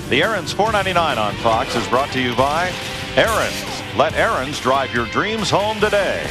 The Aaron's $4.99 on Fox is brought to you by Aaron's. Let Aaron's drive your dreams home today.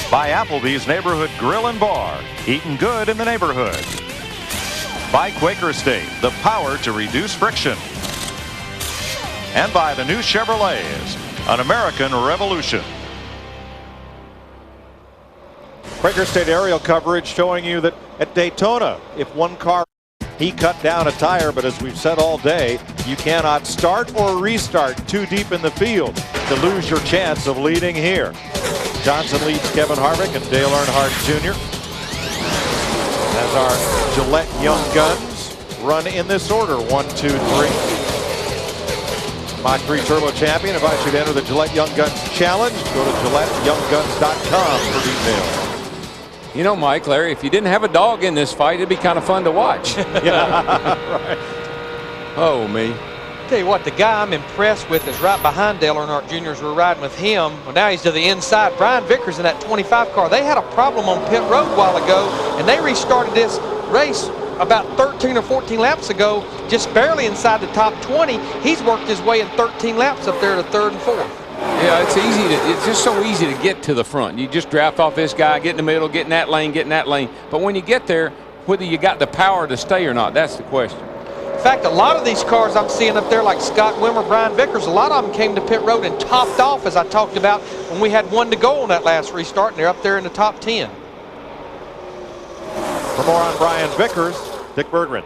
By Applebee's Neighborhood Grill and Bar, eating good in the neighborhood. By Quaker State, the power to reduce friction. And by the new Chevrolets, an American revolution. Quaker State aerial coverage showing you that at Daytona, if one car, he cut down a tire, but as we've said all day, you cannot start or restart too deep in the field to lose your chance of leading here. Johnson leads Kevin Harvick and Dale Earnhardt Jr. as our Gillette Young Guns run in this order: 1, 2, 3. Mach 3 Turbo Champion invites you to enter the Gillette Young Guns Challenge. Go to GilletteYoungGuns.com for details. You know, Mike, Larry, if you didn't have a dog in this fight, it'd be kind of fun to watch. Yeah, right. Oh, me. Tell you what, the guy I'm impressed with is right behind Dale Earnhardt Jr. as we're riding with him. Well, now he's to the inside. Brian Vickers in that 25 car. They had a problem on pit road a while ago, and they restarted this race about 13 or 14 laps ago, just barely inside the top 20. He's worked his way in 13 laps up there to third and fourth. Yeah, it's just so easy to get to the front. You just draft off this guy, get in the middle, get in that lane, get in that lane. But when you get there, whether you got the power to stay or not, that's the question. In fact, a lot of these cars I'm seeing up there, like Scott Wimmer, Brian Vickers, a lot of them came to pit road and topped off, as I talked about, when we had one to go on that last restart, and they're up there in the top 10. For more on Brian Vickers, Dick Berggren.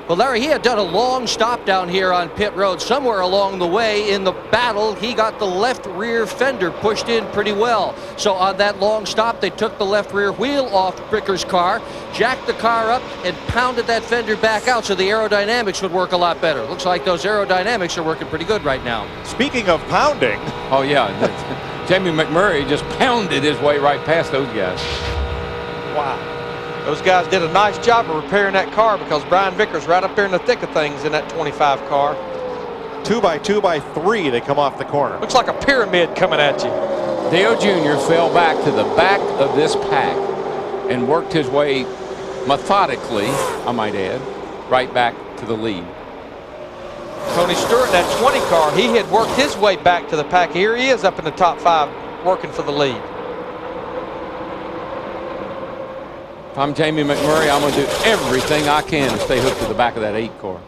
Well, Larry, he had done a long stop down here on pit road. Somewhere along the way in the battle, he got the left rear fender pushed in pretty well. So on that long stop, they took the left rear wheel off Vickers' car, jacked the car up, and pounded that fender back out so the aerodynamics would work a lot better. Looks like those aerodynamics are working pretty good right now. Speaking of pounding. Oh, yeah. Jamie McMurray just pounded his way right past those guys. Wow. Those guys did a nice job of repairing that car, because Brian Vickers right up there in the thick of things in that 25 car. 2 by 2 by 3, they come off the corner. Looks like a pyramid coming at you. Dale Jr. fell back to the back of this pack and worked his way methodically, I might add, right back to the lead. Tony Stewart in that 20 car, he had worked his way back to the pack. Here he is up in the top 5 working for the lead. If I'm Jamie McMurray, I'm going to do everything I can to stay hooked to the back of that 8 car.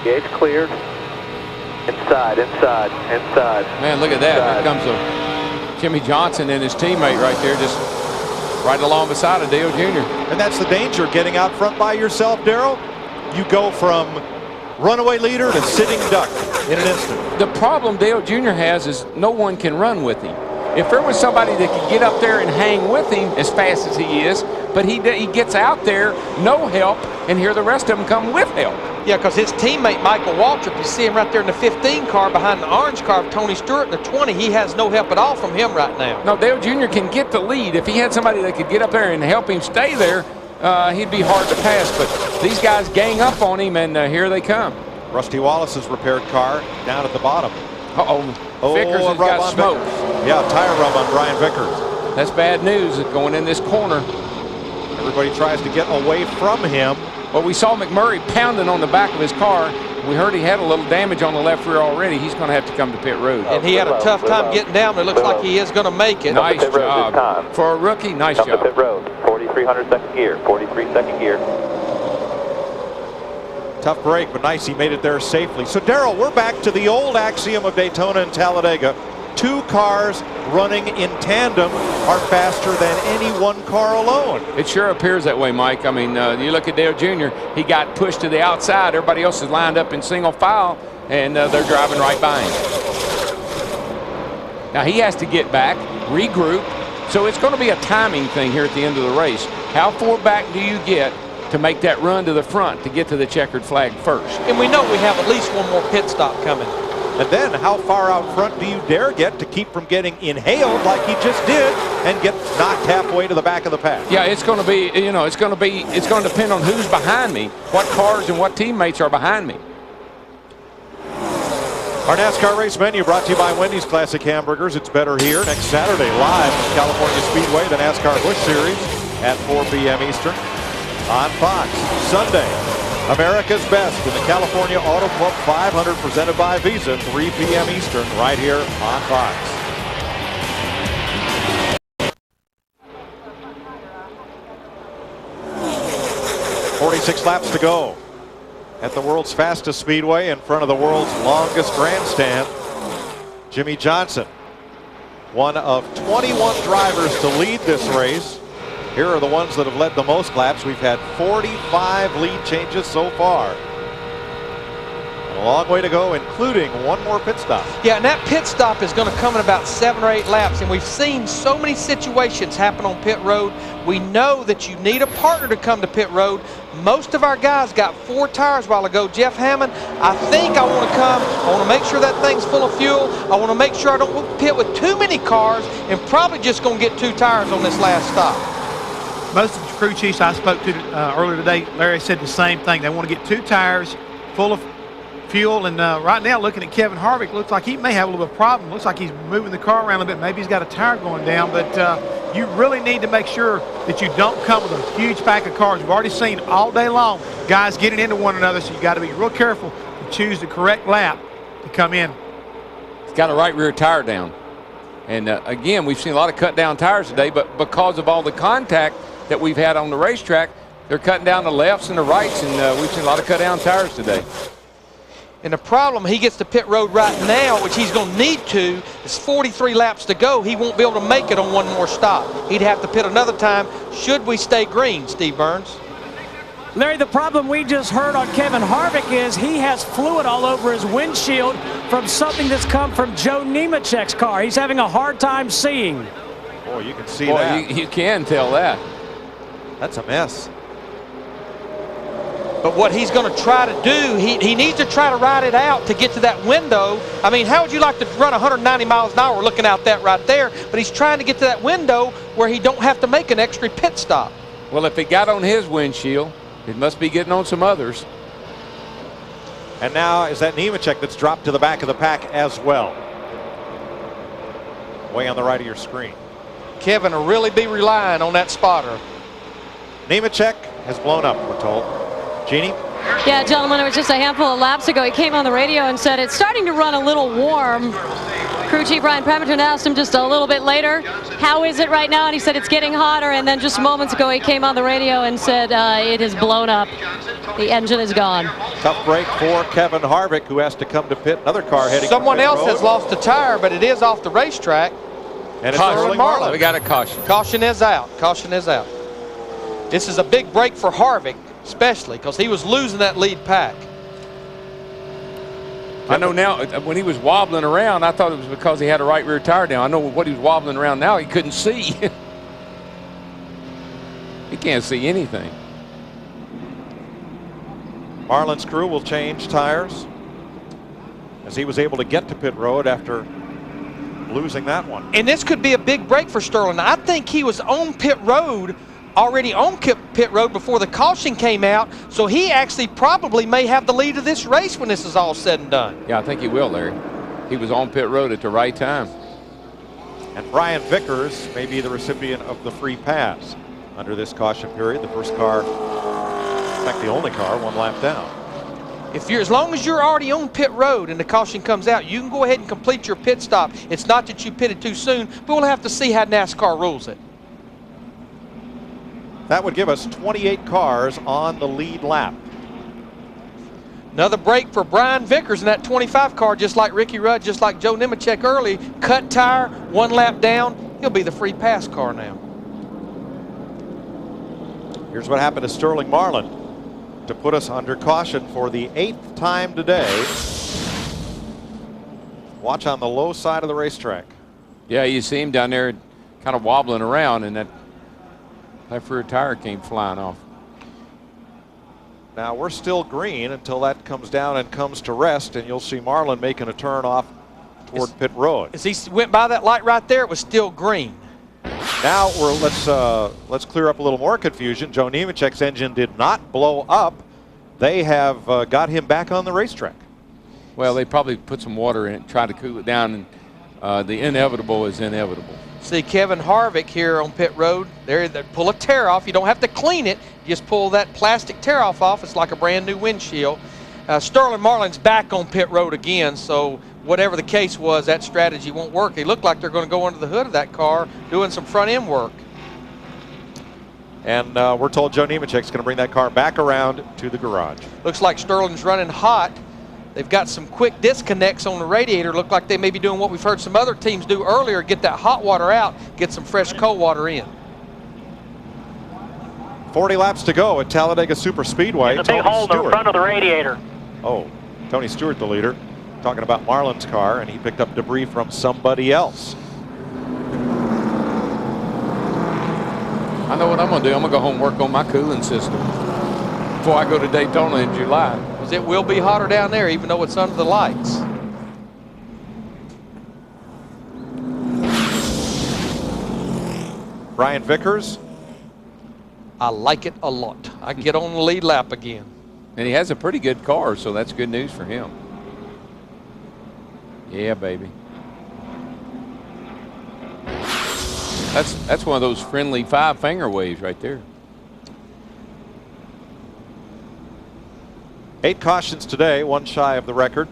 Gauge cleared. Inside. Man, look at that. Here comes Jimmy Johnson and his teammate right there, just right along beside of Dale Jr. And that's the danger, getting out front by yourself, Darrell. You go from runaway leader to sitting duck in an instant. The problem Dale Jr. has is no one can run with him. If there was somebody that could get up there and hang with him as fast as he is, but he gets out there, no help, and here the rest of them come with help. Yeah, because his teammate Michael Waltrip, you see him right there in the 15 car behind the orange car of Tony Stewart in the 20. He has no help at all from him right now. No, Dale Jr. can get the lead. If he had somebody that could get up there and help him stay there, he'd be hard to pass. But these guys gang up on him, and here they come. Rusty Wallace's repaired car down at the bottom. Vickers has got smoked. Yeah, tire rub on Brian Vickers. That's bad news going in this corner. Everybody tries to get away from him. Well, we saw McMurray pounding on the back of his car. We heard he had a little damage on the left rear already. He's going to have to come to pit road. And he had a tough time getting down. It looks like he is going to make it. Nice job. For a rookie, nice job. Pit road, 4,300 second gear, 43 second gear. Tough break, but nice he made it there safely. So, Darrell, we're back to the old axiom of Daytona and Talladega. 2 cars running in tandem are faster than any one car alone. It sure appears that way, Mike. I mean, you look at Dale Jr., he got pushed to the outside. Everybody else is lined up in single file, and they're driving right by him. Now, he has to get back, regroup. So it's going to be a timing thing here at the end of the race. How far back do you get to make that run to the front to get to the checkered flag first? And we know we have at least one more pit stop coming. And then how far out front do you dare get to keep from getting inhaled like he just did and get knocked halfway to the back of the pack? Yeah, it's going to be, you know, it's going to depend on who's behind me, what cars and what teammates are behind me. Our NASCAR race menu brought to you by Wendy's Classic Hamburgers. It's better here next Saturday live from California Speedway, the NASCAR Busch Series. at 4 p.m. Eastern on Fox. Sunday, America's Best in the California Auto Club 500 presented by Visa, 3 p.m. Eastern, right here on Fox. .46 laps to go at the world's fastest speedway in front of the world's longest grandstand. Jimmy Johnson, one of 21 drivers to lead this race. Here are the ones that have led the most laps. We've had 45 lead changes so far. A long way to go, including one more pit stop. Yeah, and that pit stop is going to come in about 7 or 8 laps, and we've seen so many situations happen on pit road. We know that you need a partner to come to pit road. Most of our guys got 4 tires a while ago. Jeff Hammond, I think I want to come. I want to make sure that thing's full of fuel. I want to make sure I don't pit with too many cars, and probably just going to get 2 tires on this last stop. Most of the crew chiefs I spoke to earlier today, Larry, said the same thing. They want to get 2 tires full of fuel, and right now, looking at Kevin Harvick, looks like he may have a little bit of problem. Looks like he's moving the car around a bit. Maybe he's got a tire going down, but you really need to make sure that you don't come with a huge pack of cars. We've already seen all day long guys getting into one another, so you got to be real careful to choose the correct lap to come in. He's got a right rear tire down, and again, we've seen a lot of cut down tires today, but because of all the contact that we've had on the racetrack, they're cutting down the lefts and the rights, and we've seen a lot of cut down tires today. And the problem, he gets to pit road right now, which he's going to need to, is 43 laps to go. He won't be able to make it on one more stop. He'd have to pit another time should we stay green, Steve Burns. Larry, the problem we just heard on Kevin Harvick is he has fluid all over his windshield from something that's come from Joe Nemechek's car. He's having a hard time seeing. Boy, you can see that. You can tell that. That's a mess. But what he's going to try to do, he needs to try to ride it out to get to that window. I mean, how would you like to run 190 miles an hour looking out that right there? But he's trying to get to that window where he don't have to make an extra pit stop. Well, if it got on his windshield, it must be getting on some others. And now is that Nemechek that's dropped to the back of the pack as well. Way on the right of your screen. Kevin will really be relying on that spotter. Nemechek has blown up, we're told. Jeannie? Yeah, gentlemen, it was just a handful of laps ago. He came on the radio and said it's starting to run a little warm. Crew Chief Ryan Pemberton asked him just a little bit later, how is it right now? And he said it's getting hotter. And then just moments ago, he came on the radio and said it has blown up. The engine is gone. Tough break for Kevin Harvick, who has to come to pit. Another car heading. Someone else road. has lost a tire, but it is off the racetrack. And it's Sterling Marlin. We got a caution. Caution is out. Caution is out. This is a big break for Harvick, especially because he was losing that lead pack. I know now, when he was wobbling around, I thought it was because he had a right rear tire down. I know what he was wobbling around now, he couldn't see. He can't see anything. Marlin's crew will change tires as he was able to get to pit road after losing that one. And this could be a big break for Sterling. I think he was on pit road, already on pit road before the caution came out, so he actually probably may have the lead of this race when this is all said and done. Yeah, I think he will, Larry. He was on pit road at the right time. And Brian Vickers may be the recipient of the free pass under this caution period. The first car, in fact the only car, 1 lap down. If you're, as long as you're already on pit road and the caution comes out, you can go ahead and complete your pit stop. It's not that you pitted too soon, but we'll have to see how NASCAR rules it. That would give us 28 cars on the lead lap. Another break for Brian Vickers in that 25 car, just like Ricky Rudd, just like Joe Nemechek early. Cut tire, 1 lap down. He'll be the free pass car now. Here's what happened to Sterling Marlin to put us under caution for the 8th time today. Watch on the low side of the racetrack. Yeah, you see him down there kind of wobbling around, and that left rear tire came flying off. Now we're still green until that comes down and comes to rest, and you'll see Marlin making a turn off toward pit road. As he went by that light right there, it was still green. Now let's clear up a little more confusion. Joe Nemechek's engine did not blow up. They have got him back on the racetrack. Well, they probably put some water in it, try to cool it down, and the inevitable is inevitable. See Kevin Harvick here on pit road. They pull a tear off. You don't have to clean it. You just pull that plastic tear off. It's like a brand new windshield. Sterling Marlin's back on pit road again, so whatever the case was, that strategy won't work. They look like they're going to go under the hood of that car doing some front end work. And we're told Joe Nemechek's going to bring that car back around to the garage. Looks like Sterling's running hot. They've got some quick disconnects on the radiator. Look like they may be doing what we've heard some other teams do earlier, get that hot water out, get some fresh cold water in. 40 laps to go at Talladega Superspeedway. There's a big hole in the front of the radiator. Oh, Tony Stewart, the leader, talking about Marlin's car, and he picked up debris from somebody else. I know what I'm going to do. I'm going to go home and work on my cooling system before I go to Daytona in July. Because it will be hotter down there, even though it's under the lights. Brian Vickers. I like it a lot. I get on the lead lap again. And he has a pretty good car, so that's good news for him. Yeah, baby. That's one of those friendly 5-finger waves right there. 8 cautions today, one shy of the record.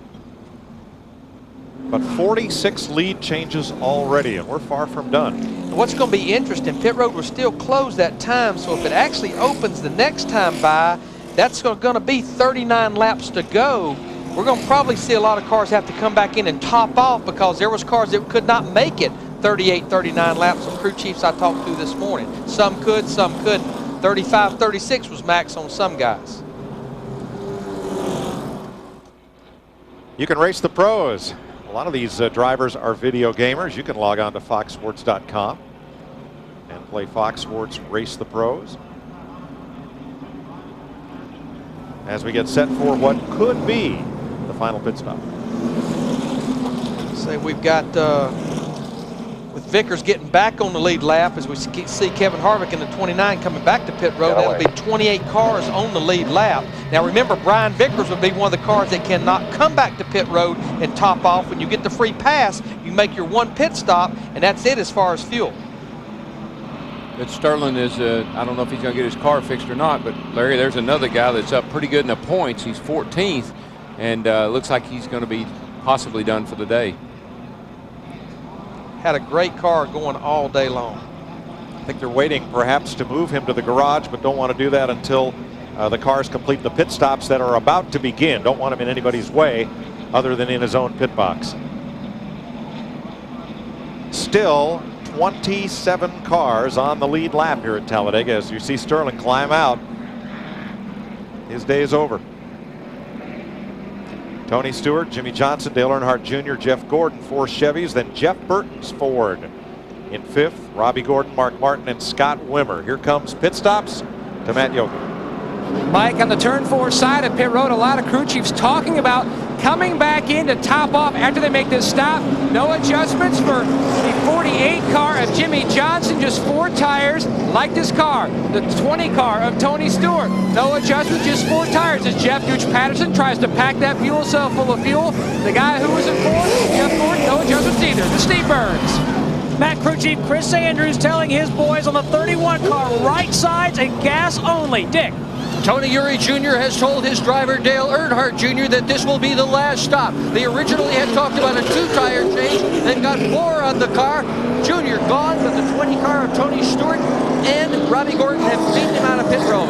But 46 lead changes already, and we're far from done. What's going to be interesting, pit road was still closed that time, so if it actually opens the next time by, that's going to be 39 laps to go. We're going to probably see a lot of cars have to come back in and top off because there was cars that could not make it 38, 39 laps of crew chiefs I talked to this morning. Some could, some couldn't. 35, 36 was max on some guys. You can race the pros. A lot of these drivers are video gamers. You can log on to foxsports.com and play Fox Sports Race the Pros. As we get set for what could be the final pit stop. Say we've got, with Vickers getting back on the lead lap as we see Kevin Harvick in the 29 coming back to pit road. That'll be 28 cars on the lead lap. Now remember, Brian Vickers would be one of the cars that cannot come back to pit road and top off. When you get the free pass, you make your one pit stop, and that's it as far as fuel. But Sterling is, I don't know if he's going to get his car fixed or not, but Larry, there's another guy that's up pretty good in the points. He's 14th, and looks like he's going to be possibly done for the day. Had a great car going all day long. I think they're waiting perhaps to move him to the garage, but don't want to do that until the cars complete the pit stops that are about to begin. Don't want him in anybody's way other than in his own pit box. Still 27 cars on the lead lap here at Talladega as you see Sterling climb out. His day is over. Tony Stewart, Jimmy Johnson, Dale Earnhardt Jr., Jeff Gordon, 4 Chevys, then Jeff Burton's Ford. In 5th, Robbie Gordon, Mark Martin, and Scott Wimmer. Here comes pit stops to Matt Yoakum. Mike, on the turn 4 side of pit road, a lot of crew chiefs talking about coming back in to top off after they make this stop. No adjustments for the 48 car of Jimmy Johnson, just 4 tires like this car. The 20 car of Tony Stewart, no adjustments, just 4 tires as Jeff Gooch Patterson tries to pack that fuel cell full of fuel. The guy who was in 4th, Jeff Gordon, no adjustments either. The Steve Burns. Matt Crew Chief Chris Andrews telling his boys on the 31 car right sides and gas only. Dick. Tony Eury Jr. has told his driver Dale Earnhardt Jr. that this will be the last stop. They originally had talked about a 2-tire change, then got 4 on the car. Jr. gone, but the 20 car of Tony Stewart and Robbie Gordon have beaten him out of pit road.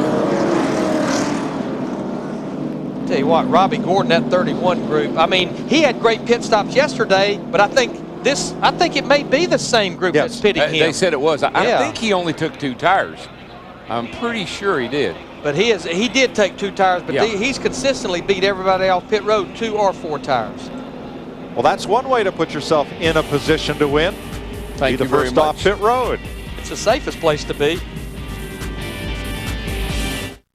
Tell you what, Robbie Gordon, that 31 group, I mean, he had great pit stops yesterday, but I think it may be the same group that's pitting him. They said it was. I think he only took 2 tires. I'm pretty sure he did. But he did take 2 tires, but he's consistently beat everybody off pit road 2 or 4 tires. Well, that's one way to put yourself in a position to win. Thank you very much. Be the first off pit road. It's the safest place to be.